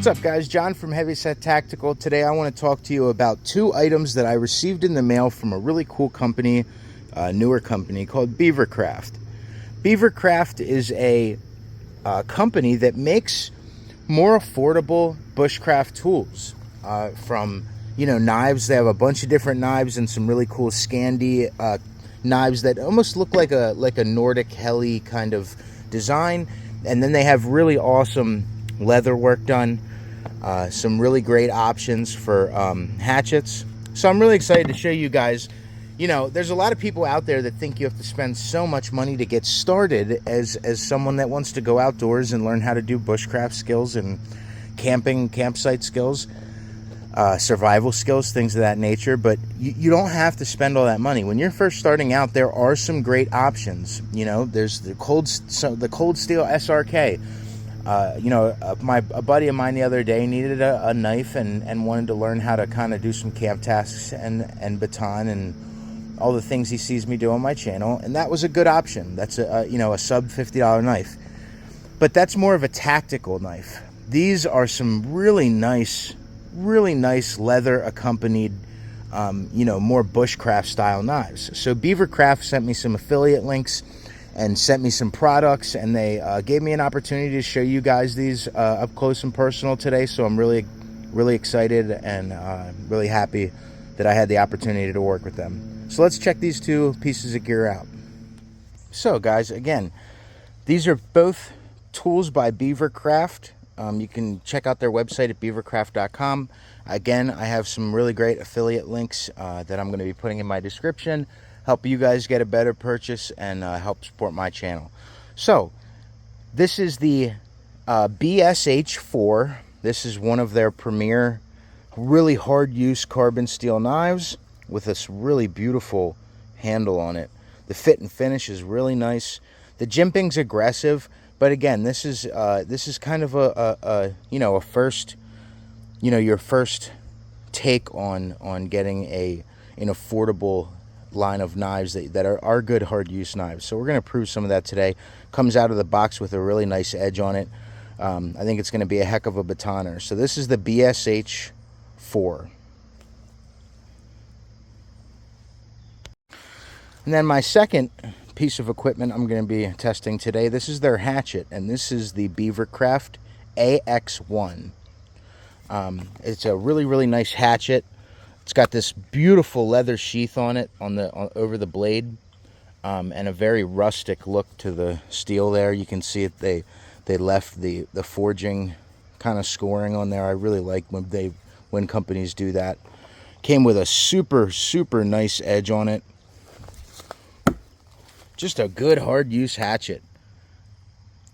What's up, guys? John from Heavy Set Tactical. Today I want to talk to you about two items that I received in the mail from a really cool company, newer company called Beavercraft. Beavercraft is a company that makes more affordable bushcraft tools, from knives. They have a bunch of different knives and some really cool Scandi knives that almost look like a Nordic heli kind of design, and then they have really awesome leather work done, some really great options for hatchets. So I'm really excited to show you guys. There's a lot of people out there that think you have to spend so much money to get started as someone that wants to go outdoors and learn how to do bushcraft skills and campsite skills, survival skills, things of that nature. But you don't have to spend all that money. When you're first starting out, there are some great options. There's the cold steel SRK. A buddy of mine the other day needed a knife and wanted to learn how to kind of do some camp tasks and baton and all the things he sees me do on my channel, and that was a good option. That's a sub $50 knife, but that's more of a tactical knife. These are some really nice leather accompanied, more bushcraft style knives. So Beavercraft sent me some affiliate links and sent me some products, and they gave me an opportunity to show you guys these up close and personal today. So I'm really excited and really happy that I had the opportunity to work with them. So let's check these two pieces of gear out. So guys, again, these are both tools by Beavercraft. You can check out their website at beavercraft.com. Again, I have some really great affiliate links that I'm going to be putting in my description. Help you guys get a better purchase and help support my channel. So this is the BSH4. This is one of their premier, really hard use carbon steel knives with this really beautiful handle on it. The fit and finish is really nice. The jimping's aggressive, but again, this is kind of a first, your first take on getting an affordable line of knives that are good hard use knives. So we're going to prove some of that today. Comes out of the box with a really nice edge on it. I think it's going to be a heck of a batoner. So this is the BSH4. And then my second piece of equipment I'm going to be testing today, this is their hatchet, and this is the Beavercraft AX1. It's a really nice hatchet. It's got this beautiful leather sheath on it over the blade, and a very rustic look to the steel there. You can see it. They left the forging kind of scoring on there. I really like when companies do that. Came with a super nice edge on it. Just a good hard use hatchet.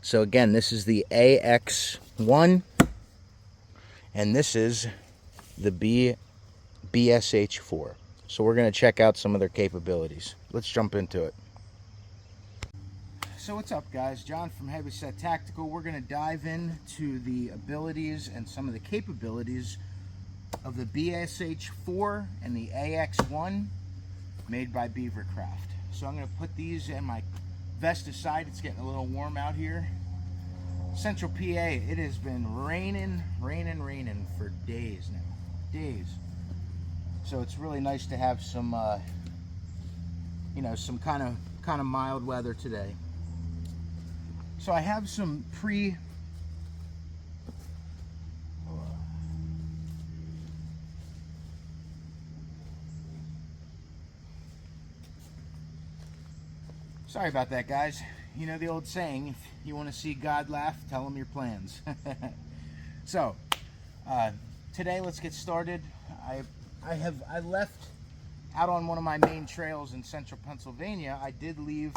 So again, this is the AX1, and this is the BSH4. So we're going to check out some of their capabilities. Let's jump into it. So what's up, guys? John from Heavy Set Tactical. We're going to dive into the abilities and some of the capabilities of the BSH4 and the AX1 made by Beavercraft. So I'm going to put these in my vest aside. It's getting a little warm out here. Central PA, it has been raining for days now. Days. So it's really nice to have some, some kind of mild weather today. So I have some Sorry about that, guys. You know the old saying, if you want to see God laugh, tell him your plans. So, today let's get started. I left out on one of my main trails in central Pennsylvania. I did leave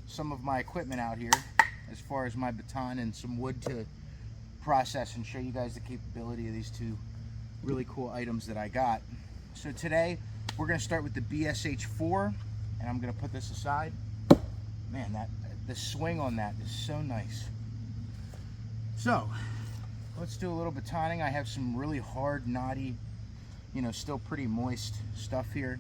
some of my equipment out here, as far as my baton and some wood to process and show you guys the capability of these two really cool items that I got. So today we're going to start with the BSH4, and I'm going to put this aside. Man, the swing on that is so nice. So let's do a little batoning. I have some really hard, knotty, still pretty moist stuff here.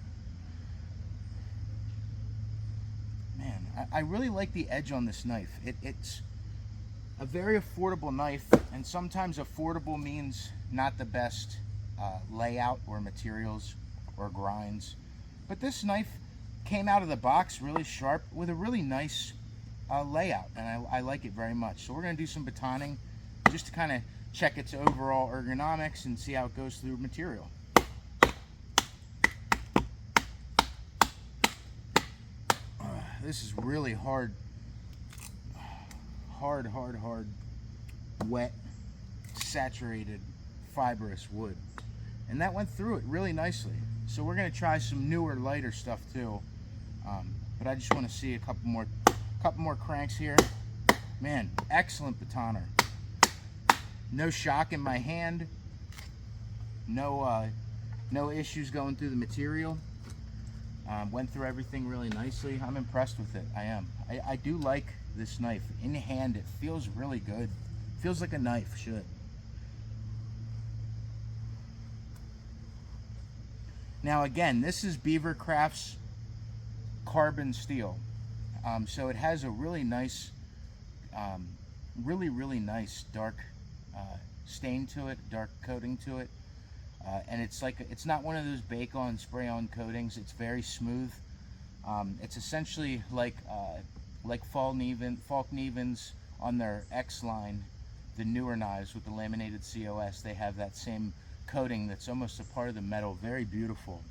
Man, I really like the edge on this knife. a very affordable knife, and sometimes affordable means not the best layout or materials or grinds. But this knife came out of the box really sharp with a really nice layout, and I like it very much. So we're going to do some batoning just to kind of check its overall ergonomics and see how it goes through material. This is really hard, wet, saturated, fibrous wood, and that went through it really nicely. So we're going to try some newer, lighter stuff too, but I just want to see a couple more cranks here. Man, excellent batoner. No shock in my hand. No issues going through the material. Went through everything really nicely. I'm impressed with it. I am. I do like this knife. In hand, it feels really good. Feels like a knife should. Now again, this is Beavercraft's carbon steel. So it has a really nice, really nice dark stain to it, dark coating to it. And it's not one of those bake-on, spray-on coatings. It's very smooth. It's essentially like Falk Nevens on their X line, the newer knives with the laminated COS. They have that same coating that's almost a part of the metal. Very beautiful.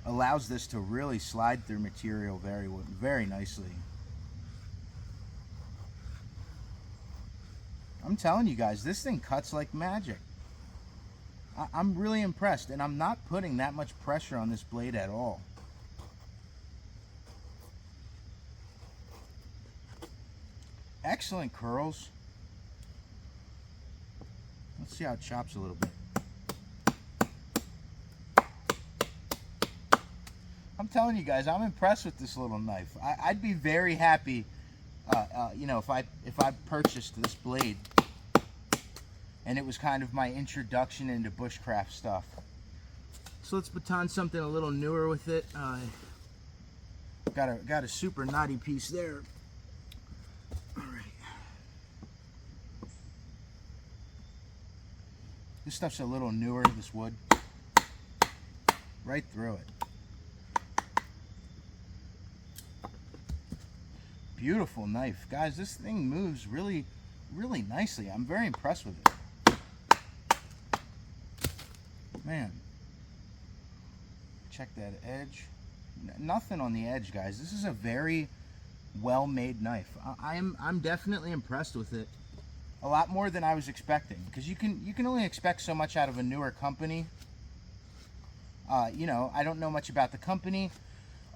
Allows this to really slide through material very nicely. I'm telling you guys, this thing cuts like magic. I'm really impressed, and I'm not putting that much pressure on this blade at all. Excellent curls. Let's see how it chops a little bit. I'm telling you guys, I'm impressed with this little knife. I'd be very happy, you know, if I purchased this blade and it was kind of my introduction into bushcraft stuff. So let's baton something a little newer with it. Got a super knotty piece there. All right. This stuff's a little newer, this wood. Right through it. Beautiful knife. Guys, this thing moves really nicely. I'm very impressed with it. Man, check that edge. Nothing on the edge, guys. This is a very well-made knife. I'm definitely impressed with it. A lot more than I was expecting, because you can only expect so much out of a newer company. You know, I don't know much about the company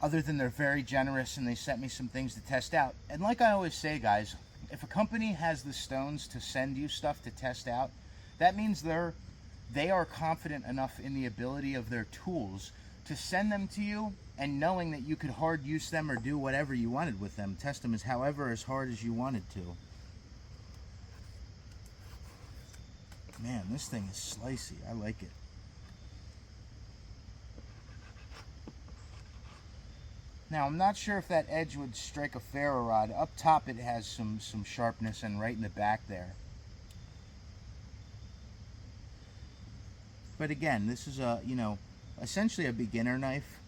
other than they're very generous and they sent me some things to test out. And like I always say, guys, if a company has the stones to send you stuff to test out, that means they are confident enough in the ability of their tools to send them to you, and knowing that you could hard use them or do whatever you wanted with them, test them as hard as you wanted to. Man, this thing is slicey. I like it. Now, I'm not sure if that edge would strike a ferro rod. Up top it has some sharpness, and right in the back there. But again, this is essentially a beginner knife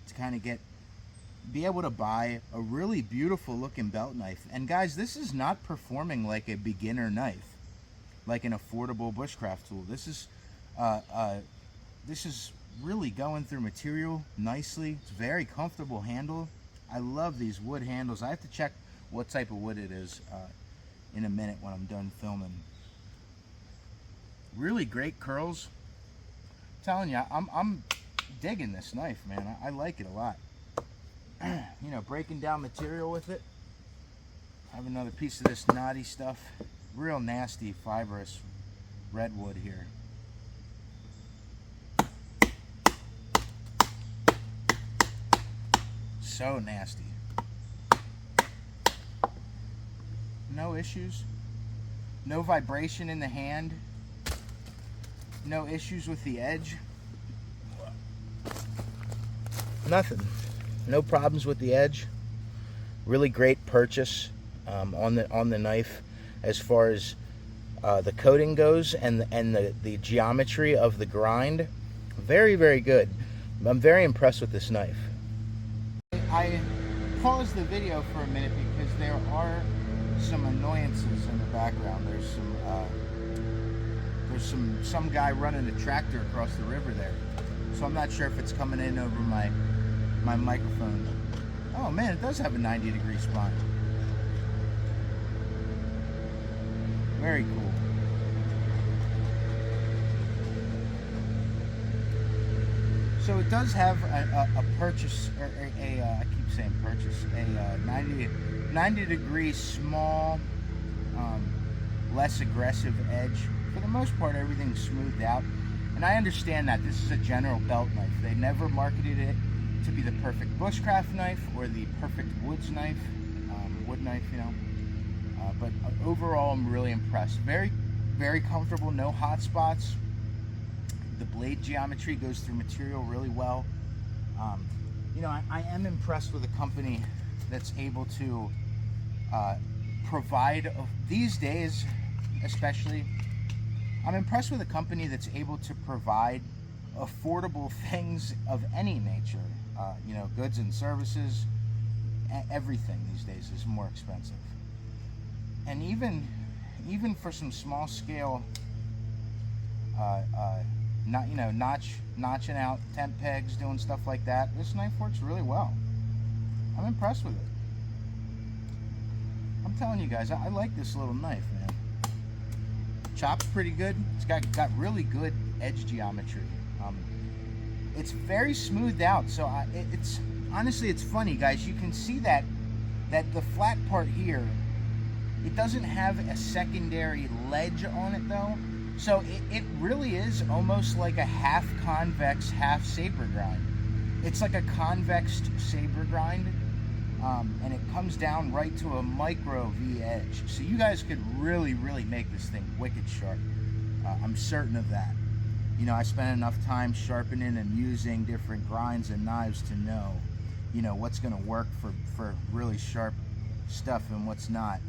to kind of be able to buy a really beautiful looking belt knife. And guys, this is not performing like a beginner knife, like an affordable bushcraft tool. This is really going through material nicely. It's very comfortable handle. I love these wood handles. I have to check what type of wood it is in a minute when I'm done filming. Really great curls. Telling you, I'm digging this knife, man. I like it a lot. You know, breaking down material with it. I have another piece of this knotty stuff. Real nasty fibrous redwood here. So nasty. No issues. No vibration in the hand. No issues with the edge. Nothing. No problems with the edge. Really great purchase on the knife. as far as the coating goes and the geometry of the grind. Very, very good. I'm very impressed with this knife. I paused the video for a minute because there are some annoyances in the background. There's some guy running a tractor across the river there, so I'm not sure if it's coming in over my microphone. Oh man, it does have a 90-degree spine. Very cool. So it does have a purchase, or I keep saying purchase, a 90-degree small, less aggressive edge. For the most part, everything's smoothed out. And I understand that this is a general belt knife. They never marketed it to be the perfect bushcraft knife or the perfect woods knife, wood knife, you know. But overall, I'm really impressed. Very, very comfortable, no hot spots. The blade geometry goes through material really well. You know, I am impressed with a company that's able to provide, these days especially, I'm impressed with a company that's able to provide affordable things of any nature. You know, goods and services, everything these days is more expensive. And even for some small scale, not, you know, notching out temp pegs, doing stuff like that, this knife works really well. I'm impressed with it. I'm telling you guys, I like this little knife, man. Chops pretty good. It's got really good edge geometry. It's very smoothed out, so it's honestly, it's funny, guys. You can see that the flat part here, it doesn't have a secondary ledge on it though. So it really is almost like a half convex, half saber grind. It's like a convex saber grind, and it comes down right to a micro V edge. So you guys could really, really make this thing wicked sharp. I'm certain of that. You know, I spent enough time sharpening and using different grinds and knives to know, you know, what's going to work for really sharp stuff and what's not.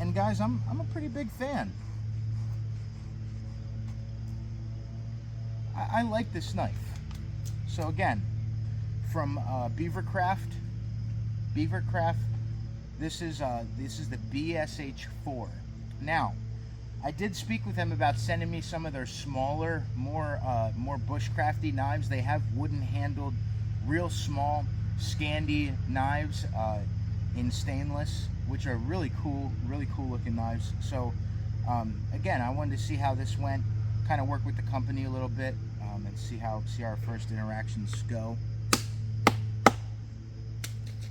And guys, I'm a pretty big fan. I like this knife. So again, from Beavercraft, this is the BSH4. Now, I did speak with them about sending me some of their smaller, more bushcrafty knives. They have wooden handled, real small Scandi knives in stainless, which are really cool looking knives. So again, I wanted to see how this went, kind of work with the company a little bit, and see how our first interactions go.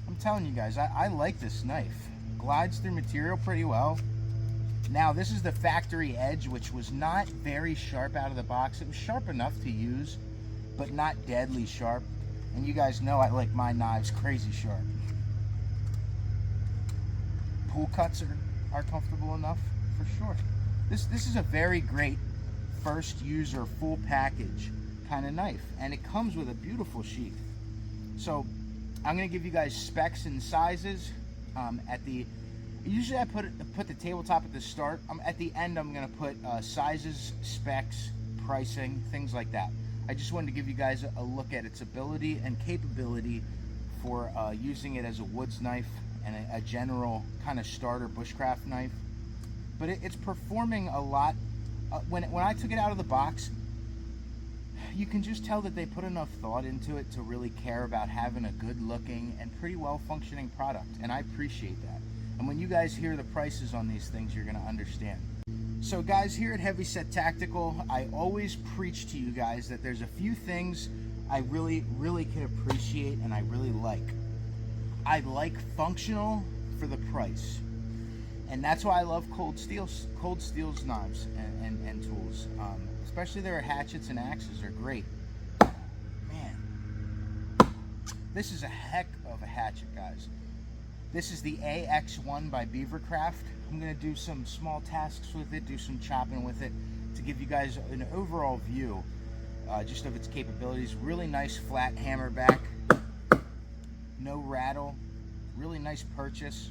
I'm telling you guys, I like this knife. Glides through material pretty well. Now, this is the factory edge, which was not very sharp out of the box. It was sharp enough to use, but not deadly sharp. And you guys know I like my knives crazy sharp. Pool cuts are comfortable enough, for sure. This is a very great first user, full package kind of knife. And it comes with a beautiful sheath. So, I'm going to give you guys specs and sizes usually I put the tabletop at the start. At the end, I'm going to put sizes, specs, pricing, things like that. I just wanted to give you guys a look at its ability and capability for using it as a woods knife and a general kind of starter bushcraft knife. But it's performing a lot. When I took it out of the box, you can just tell that they put enough thought into it to really care about having a good looking and pretty well functioning product, and I appreciate that. And when you guys hear the prices on these things, you're going to understand. So guys, here at Heavy Set Tactical, I always preach to you guys that there's a few things I really, really can appreciate and I really like. I like functional for the price. And that's why I love Cold Steel's knives and tools. Especially their hatchets and axes are great. Man, this is a heck of a hatchet, guys. This is the AX1 by Beavercraft. I'm going to do some small tasks with it, do some chopping with it to give you guys an overall view just of its capabilities. Really nice flat hammer back, no rattle, really nice purchase.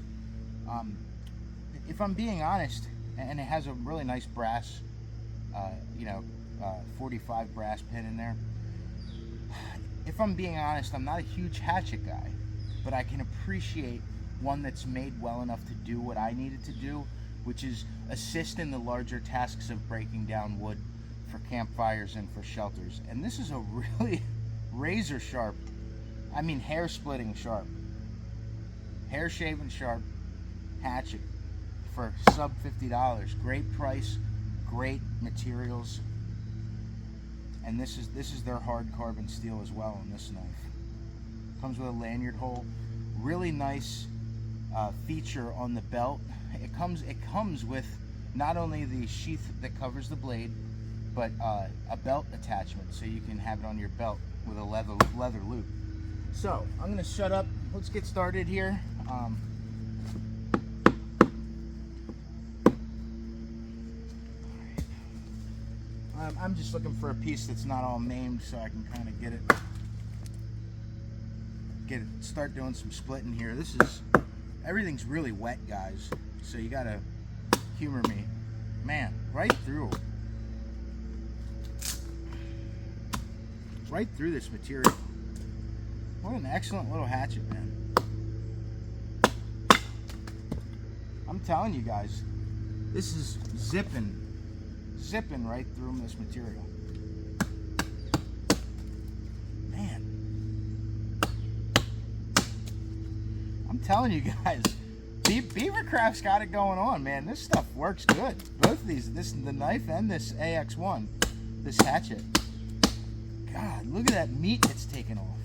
If I'm being honest, and it has a really nice brass, 45 brass pin in there. If I'm being honest, I'm not a huge hatchet guy, but I can appreciate one that's made well enough to do what I needed to do, which is assist in the larger tasks of breaking down wood for campfires and for shelters. And this is a really razor sharp, I mean hair splitting sharp, hair shaving sharp hatchet for sub $50. Great price, great materials. And this is their hard carbon steel as well on this knife. Comes with a lanyard hole. Really nice feature on the belt. It comes with not only the sheath that covers the blade, but a belt attachment, so you can have it on your belt with a leather loop. So I'm gonna shut up. Let's get started here. I'm just looking for a piece that's not all maimed, so I can kind of start doing some splitting here. Everything's really wet, guys, so you gotta humor me. Man, right through this material. What an excellent little hatchet, man. I'm telling you guys, this is zipping right through this material. Man, I'm telling you guys, Beavercraft's got it going on, man. This stuff works good. Both of these, the knife and this AX1, this hatchet. God, look at that meat it's taken off.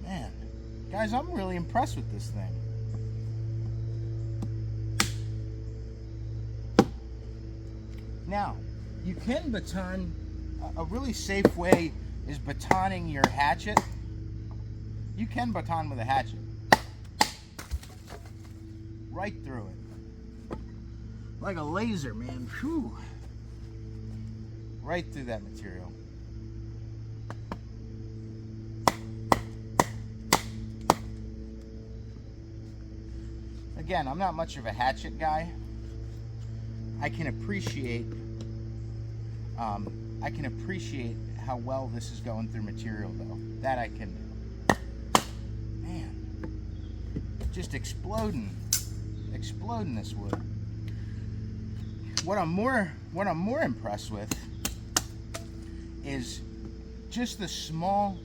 Man, guys, I'm really impressed with this thing. Now, you can baton. A really safe way is batoning your hatchet. You can baton with a hatchet. Right through it. Like a laser, man. Whew. Right through that material. Again, I'm not much of a hatchet guy. I can appreciate how well this is going through material, though. That I can do. Man, just exploding this wood. What I'm more impressed with is just the small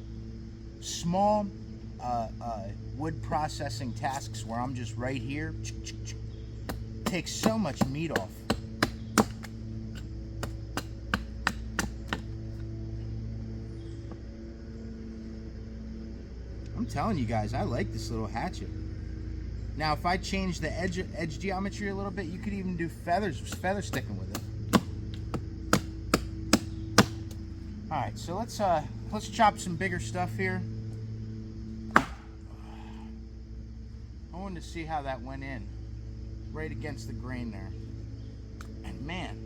wood processing tasks where I'm just right here. Takes so much meat off. I'm telling you guys, I like this little hatchet. Now, if I change the edge geometry a little bit, you could even do feather sticking with it. All right, so let's chop some bigger stuff here. I wanted to see how that went in, right against the grain there. And man,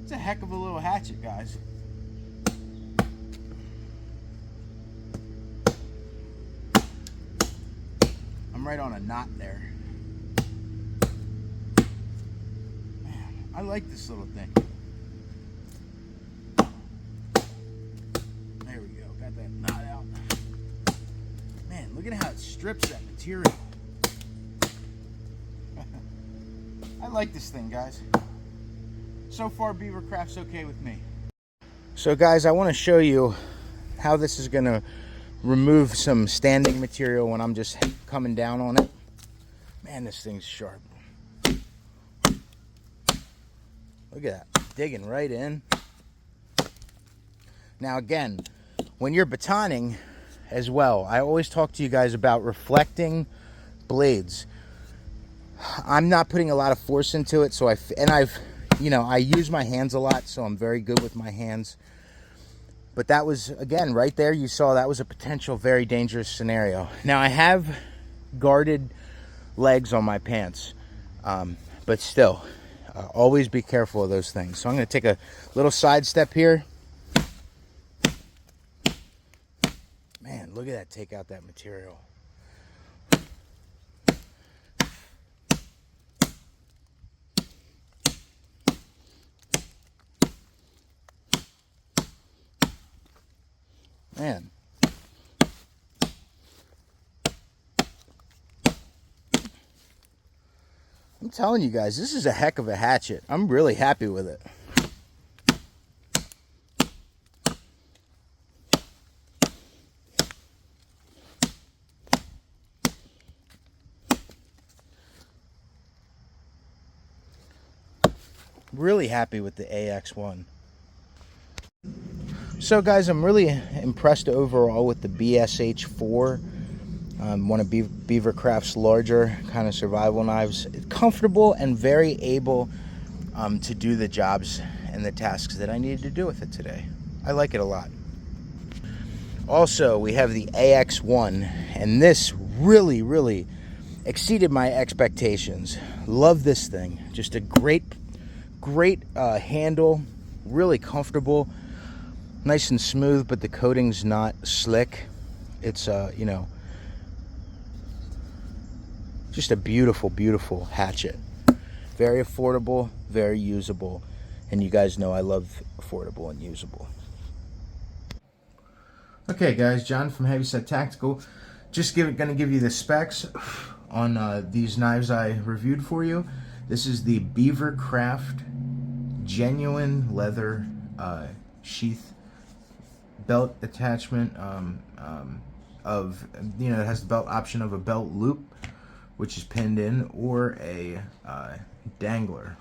it's a heck of a little hatchet, guys. I'm right on a knot there. Man, I like this little thing. There we go, got that knot out. Man, look at how it strips that material. I like this thing, guys. So far, Beavercraft's okay with me. So guys, I want to show you how this is going to remove some standing material when I'm just coming down on it. Man, this thing's sharp. Look at that, digging right in. Now again, when you're batoning as well, I always talk to you guys about reflecting blades. I'm not putting a lot of force into it, so I use my hands a lot, so I'm very good with my hands. But that was, again, right there, you saw that was a potential very dangerous scenario. Now, I have guarded legs on my pants, but still, always be careful of those things. So I'm going to take a little side step here. Man, Man, look at that, take out that material. Man. I'm telling you guys, this is a heck of a hatchet. I'm really happy with it. Really happy with the AX1. So guys, I'm really impressed overall with the BSH4, one of Beavercraft's larger kind of survival knives. It's comfortable and very able to do the jobs and the tasks that I needed to do with it today. I like it a lot. Also, we have the AX1, and this really exceeded my expectations. Love this thing. Just a great handle, really comfortable, nice and smooth, but the coating's not slick. It's you know, just a beautiful hatchet. Very affordable, very usable, and you guys know I love affordable and usable. Okay guys, John from heavysettactical. Just gonna give you the specs on these knives I reviewed for you. This is the Beavercraft genuine leather sheath belt attachment of, you know, it has the belt option of a belt loop, which is pinned in, or a dangler,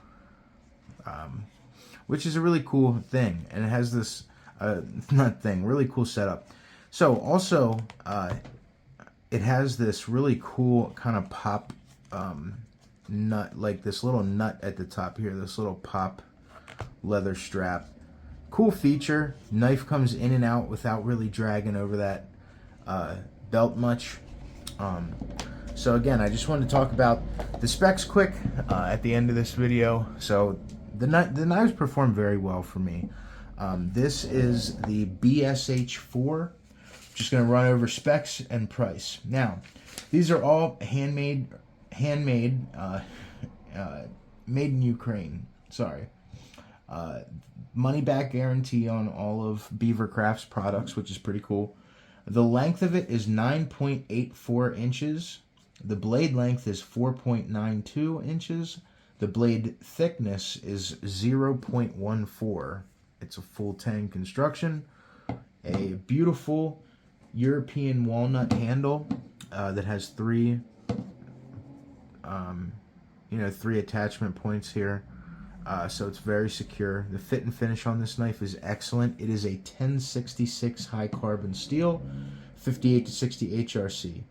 which is a really cool thing, and it has this really cool setup. So also it has this really cool kind of pop nut, like this little nut at the top here, this little pop leather strap. Cool feature. Knife comes in and out without really dragging over that belt much. So again, I just wanted to talk about the specs quick at the end of this video. So the knives perform very well for me. This is the BSH4. Just going to run over specs and price. Now, these are all handmade, made in Ukraine. Sorry. Money back guarantee on all of Beavercraft's products, which is pretty cool. The length of it is 9.84 inches. The blade length is 4.92 inches. The blade thickness is 0.14. It's a full tang construction. A beautiful European walnut handle that has three attachment points here. So it's very secure. The fit and finish on this knife is excellent. It is a 1066 high carbon steel, 58 to 60 HRC.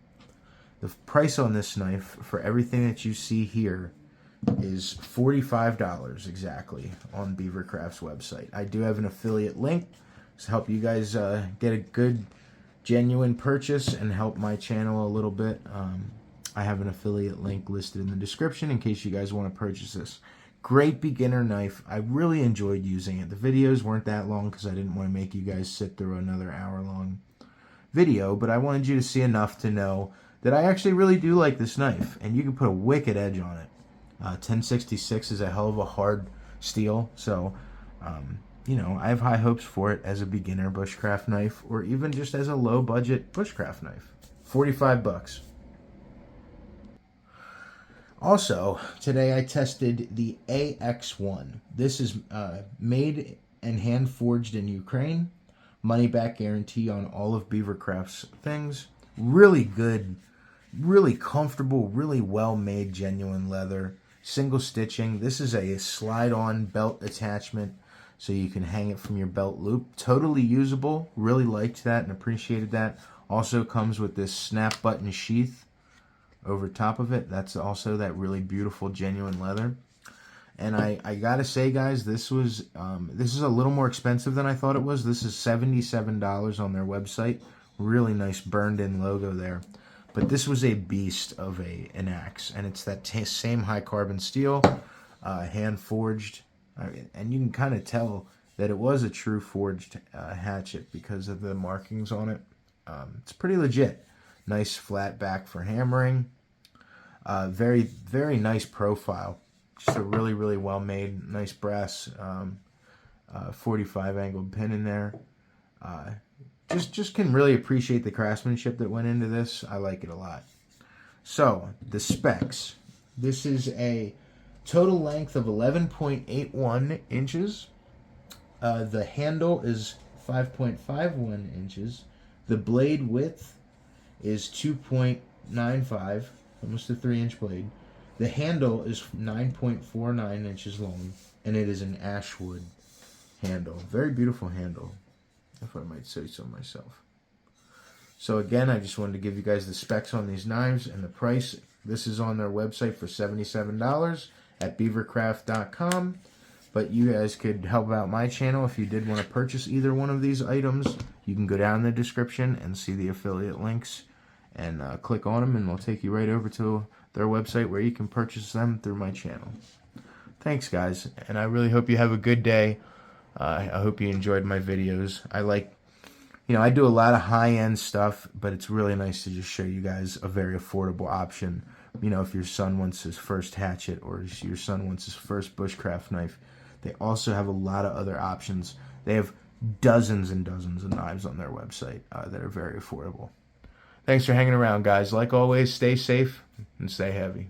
The price on this knife for everything that you see here is $45 exactly on Beavercraft's website. I do have an affiliate link to help you guys get a good, genuine purchase and help my channel a little bit. I have an affiliate link listed in the description in case you guys want to purchase this. Great beginner knife. I really enjoyed using it. The videos weren't that long because I didn't want to make you guys sit through another hour-long video, but I wanted you to see enough to know that I actually really do like this knife, and you can put a wicked edge on it. 1066 is a hell of a hard steel, so you know, I have high hopes for it as a beginner bushcraft knife, or even just as a low-budget bushcraft knife. 45 bucks. Also, today I tested the AX1. This is made and hand-forged in Ukraine. Money-back guarantee on all of Beavercraft's things. Really good, really comfortable, really well-made genuine leather. Single stitching. This is a slide-on belt attachment, so you can hang it from your belt loop. Totally usable. Really liked that and appreciated that. Also comes with this snap button sheath over top of it. That's also that really beautiful genuine leather. And I gotta say, guys, this is a little more expensive than I thought it was. This is $77 on their website. Really nice burned in logo there. But this was a beast of an axe, and it's that same high carbon steel, hand forged, and you can kind of tell that it was a true forged hatchet because of the markings on it. It's pretty legit. Nice flat back for hammering. Very, very nice profile. Just a really, really well made, nice brass 45 angled pin in there. Just can really appreciate the craftsmanship that went into this. I like it a lot. So, the specs. This is a total length of 11.81 inches. The handle is 5.51 inches. The blade width is 2.95, almost a 3-inch blade. The handle is 9.49 inches long, and it is an ash wood handle. Very beautiful handle, if I might say so myself. So again, I just wanted to give you guys the specs on these knives and the price. This is on their website for $77 at beavercraft.com. But you guys could help out my channel if you did want to purchase either one of these items. You can go down in the description and see the affiliate links and click on them, and they'll take you right over to their website where you can purchase them through my channel. Thanks, guys, and I really hope you have a good day. I hope you enjoyed my videos. I do a lot of high-end stuff, but it's really nice to just show you guys a very affordable option. If your son wants his first hatchet or your son wants his first bushcraft knife, they also have a lot of other options. They have dozens and dozens of knives on their website that are very affordable. Thanks for hanging around, guys. Like always, stay safe and stay heavy.